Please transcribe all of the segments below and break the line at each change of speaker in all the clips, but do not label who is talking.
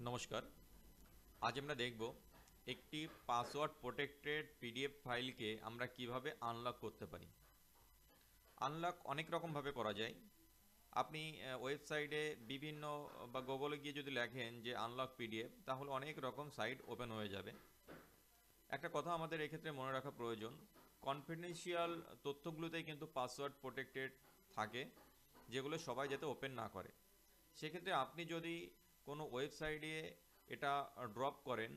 নমস্কার। আজ আমরা দেখব একটি পাসওয়ার্ড প্রোটেক্টেড পিডিএফ ফাইলকে আমরা কিভাবে আনলক করতে পারি। আনলক অনেক রকমভাবে করা যায়। আপনি ওয়েবসাইটে বিভিন্ন বা গুগলে গিয়ে যদি লেখেন যে আনলক পিডিএফ, তাহলে অনেক রকম সাইট ওপেন হয়ে যাবে। একটা কথা আমাদের এক্ষেত্রে মনে রাখা প্রয়োজন, কনফিডেন্সিয়াল তথ্যগুলোতেই কিন্তু পাসওয়ার্ড প্রোটেক্টেড থাকে, যেগুলো সবাই যাতে ওপেন না করে। সেক্ষেত্রে আপনি যদি কোনো ওয়েবসাইটে এটা ড্রপ করেন,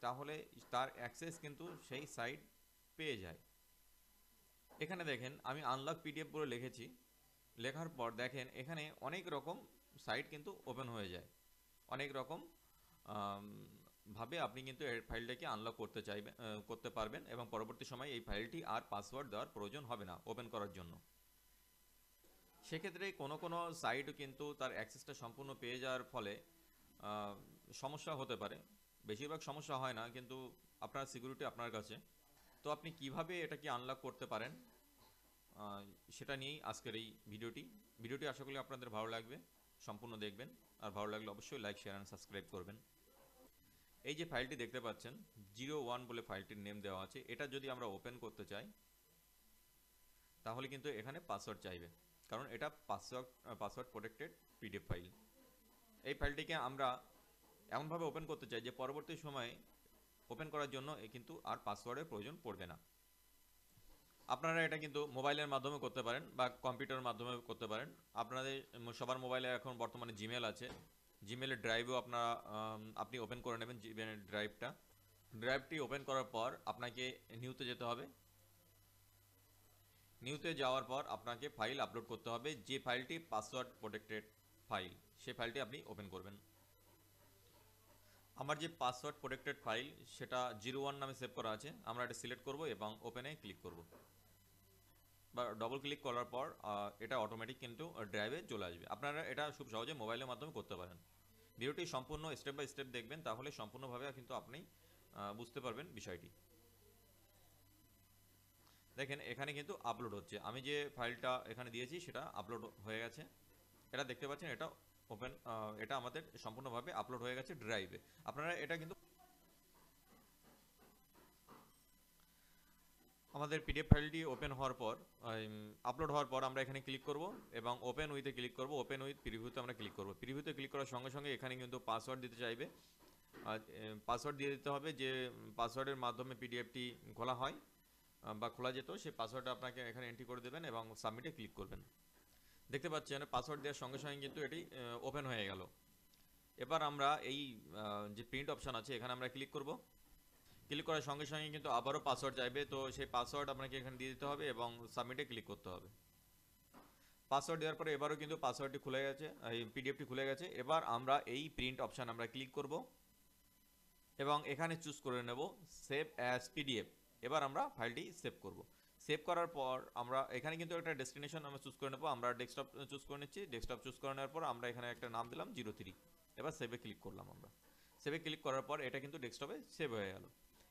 তাহলে তার অ্যাক্সেস কিন্তু সেই সাইট পেয়ে যায়। এখানে দেখেন আমি আনলক পিডিএফ বলে লিখেছি, লেখার পর দেখেন এখানে অনেক রকম সাইট কিন্তু ওপেন হয়ে যায়। অনেক রকম ভাবে আপনি কিন্তু এই ফাইলটাকে আনলক করতে পারবেন এবং পরবর্তী সময়ে এই ফাইলটি আর পাসওয়ার্ড দেওয়ার প্রয়োজন হবে না ওপেন করার জন্য। সেক্ষেত্রে কোনো সাইটও কিন্তু তার অ্যাক্সেসটা সম্পূর্ণ পেয়ে যাওয়ার ফলে সমস্যা হতে পারে। বেশিরভাগ সমস্যা হয় না, কিন্তু আপনার সিকিউরিটি আপনার কাছে। তো আপনি কিভাবে এটাকে আনলক করতে পারেন সেটা নিয়েই আজকের এই ভিডিওটি আশা করি আপনাদের ভালো লাগবে। সম্পূর্ণ দেখবেন, আর ভালো লাগলে অবশ্যই লাইক, শেয়ার অ্যান্ড সাবস্ক্রাইব করবেন। এই যে ফাইলটি দেখতে পাচ্ছেন 01 বলে ফাইলটির নেম দেওয়া আছে, এটা যদি আমরা ওপেন করতে চাই তাহলে কিন্তু এখানে পাসওয়ার্ড চাইবে, কারণ এটা পাসওয়ার্ড প্রোটেক্টেড পিডিএফ ফাইল। এই ফাইলটিকে আমরা এমনভাবে ওপেন করতে চাই যে পরবর্তী সময়ে ওপেন করার জন্য কিন্তু আর পাসওয়ার্ডের প্রয়োজন পড়বে না। আপনারা এটা কিন্তু মোবাইলের মাধ্যমে করতে পারেন বা কম্পিউটারের মাধ্যমে করতে পারেন। আপনাদের সবার মোবাইলে এখন বর্তমানে জিমেল আছে, জিমেলের ড্রাইভও আপনি ওপেন করে নেবেন। জিমেলের ড্রাইভটি ওপেন করার পর আপনাকে নিউতে যেতে হবে। নিউতে যাওয়ার পর আপনাকে ফাইল আপলোড করতে হবে। যে ফাইলটি পাসওয়ার্ড প্রোটেক্টেড ফাইল, সেই ফাইলটি আপনি ওপেন করবেন। আমার যে পাসওয়ার্ড প্রোটেক্টেড ফাইল সেটা 01 নামে সেভ করা আছে। আমরা এটা সিলেক্ট করব এবং ওপেনে ক্লিক করব, বা ডবল ক্লিক করার পর এটা অটোমেটিক কিন্তু ড্রাইভে চলে আসবে। আপনারা এটা খুব সহজে মোবাইলের মাধ্যমে করতে পারেন। ভিডিওটি সম্পূর্ণ স্টেপ বাই স্টেপ দেখবেন, তাহলে সম্পূর্ণভাবে কিন্তু আপনি বুঝতে পারবেন বিষয়টি। দেখেন এখানে কিন্তু আপলোড হচ্ছে। আমি যে ফাইলটা এখানে দিয়েছি সেটা আপলোড হয়ে গেছে। এটা দেখতে পাচ্ছেন, এটা আমাদের সম্পূর্ণভাবে আপলোড হয়ে গেছে ড্রাইভে। আপনারা এটা কিন্তু আমাদের পিডিএফ ফাইলটি ওপেন হওয়ার পর, আপলোড হওয়ার পর আমরা এখানে ক্লিক করব এবং ওপেন উইথে ক্লিক করব। ওপেন উইথ প্রিভিউতে আমরা ক্লিক করব। প্রিভিউতে ক্লিক করার সঙ্গে সঙ্গে এখানে কিন্তু পাসওয়ার্ড দিতে চাইবে। পাসওয়ার্ড দিয়ে দিতে হবে, যে পাসওয়ার্ডের মাধ্যমে পিডিএফটি খোলা হয় বা খোলা যেত, সেই পাসওয়ার্ডটা আপনাকে এখানে এন্ট্রি করে দেবেন এবং সাবমিটে ক্লিক করবেন। দেখতে পাচ্ছেন পাসওয়ার্ড দেওয়ার সঙ্গে সঙ্গে কিন্তু এটি ওপেন হয়ে গেল। এবার আমরা এই যে প্রিন্ট অপশান আছে এখানে আমরা ক্লিক করব। ক্লিক করার সঙ্গে সঙ্গে কিন্তু আবারও পাসওয়ার্ড চাইবে, তো সেই পাসওয়ার্ড আপনাকে এখানে দিয়ে দিতে হবে এবং সাবমিটে ক্লিক করতে হবে। পাসওয়ার্ড দেওয়ার পরে এবারও কিন্তু পাসওয়ার্ডটি খুলে গেছে, এই পিডিএফটি খুলে গেছে। এবার আমরা এই প্রিন্ট অপশান আমরা ক্লিক করব এবং এখানে চুজ করে নেব সেভ অ্যাজ পিডিএফ। এবার আমরা ফাইলটি সেভ করব। সেভ করার পর আমরা এখানে কিন্তু একটা ডেস্টিনেশন আমরা চুজ করে নেব। আমরা ডেস্কটপ চুজ করে নিচ্ছি। ডেস্কটপ চুজ করে নেওয়ার পর আমরা এখানে একটা নাম দিলাম 03। এবার সেভে ক্লিক করলাম। আমরা সেভে ক্লিক করার পর এটা কিন্তু ডেস্কটপে সেভ হয়ে গেল।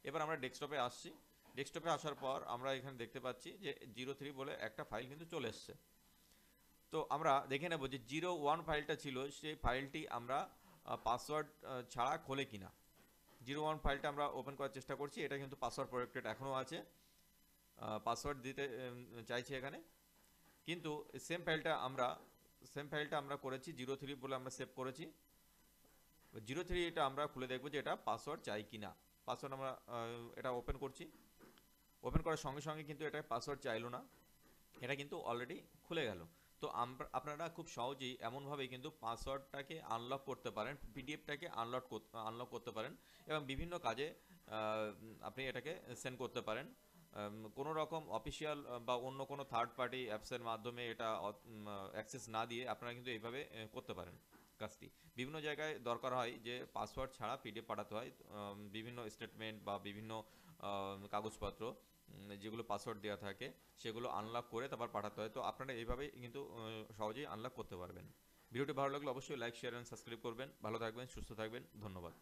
এবার আমরা ডেস্কটপে আসছি। ডেস্কটপে আসার পর আমরা এখানে দেখতে পাচ্ছি যে 03 বলে একটা ফাইল কিন্তু চলে এসছে। তো আমরা দেখে নেব যে 01 ফাইলটা ছিল, সেই ফাইলটি আমরা পাসওয়ার্ড ছাড়া খোলে কিনা। 01 ফাইলটা আমরা ওপেন করার চেষ্টা করছি। এটা কিন্তু পাসওয়ার্ড প্রোটেক্টেড এখনও আছে, পাসওয়ার্ড দিতে চাইছি এখানে। কিন্তু সেম ফাইলটা আমরা করেছি 03 বলে আমরা সেভ করেছি। 03 এটা আমরা খুলে দেখব যে এটা পাসওয়ার্ড চাই কিনা। পাসওয়ার্ড আমরা এটা ওপেন করছি। ওপেন করার সঙ্গে সঙ্গে কিন্তু এটা পাসওয়ার্ড চাইলো না, এটা কিন্তু অলরেডি খুলে গেল। তো আপনারা খুব সহজেই এমনভাবেই কিন্তু পাসওয়ার্ডটাকে আনলক করতে পারেন, পিডিএফটাকে আনলক করতে পারেন এবং বিভিন্ন কাজে আপনি এটাকে সেন্ড করতে পারেন। কোনো রকম অফিসিয়াল বা অন্য কোনো থার্ড পার্টি অ্যাপসের মাধ্যমে এটা অ্যাক্সেস না দিয়ে আপনারা কিন্তু এইভাবে করতে পারেন কাজটি। বিভিন্ন জায়গায় দরকার হয় যে পাসওয়ার্ড ছাড়া পিডিএফ পাঠাতে হয়, বিভিন্ন স্টেটমেন্ট বা বিভিন্ন কাগজপত্র যেগুলো পাসওয়ার্ড দেওয়া থাকে সেগুলো আনলক করে তারপর পাঠাতে হয়। তো আপনারা এইভাবেই কিন্তু সহজেই আনলক করতে পারবেন। ভিডিওটি ভালো লাগলে অবশ্যই লাইক, শেয়ার এবং সাবস্ক্রাইব করবেন। ভালো থাকবেন, সুস্থ থাকবেন। ধন্যবাদ।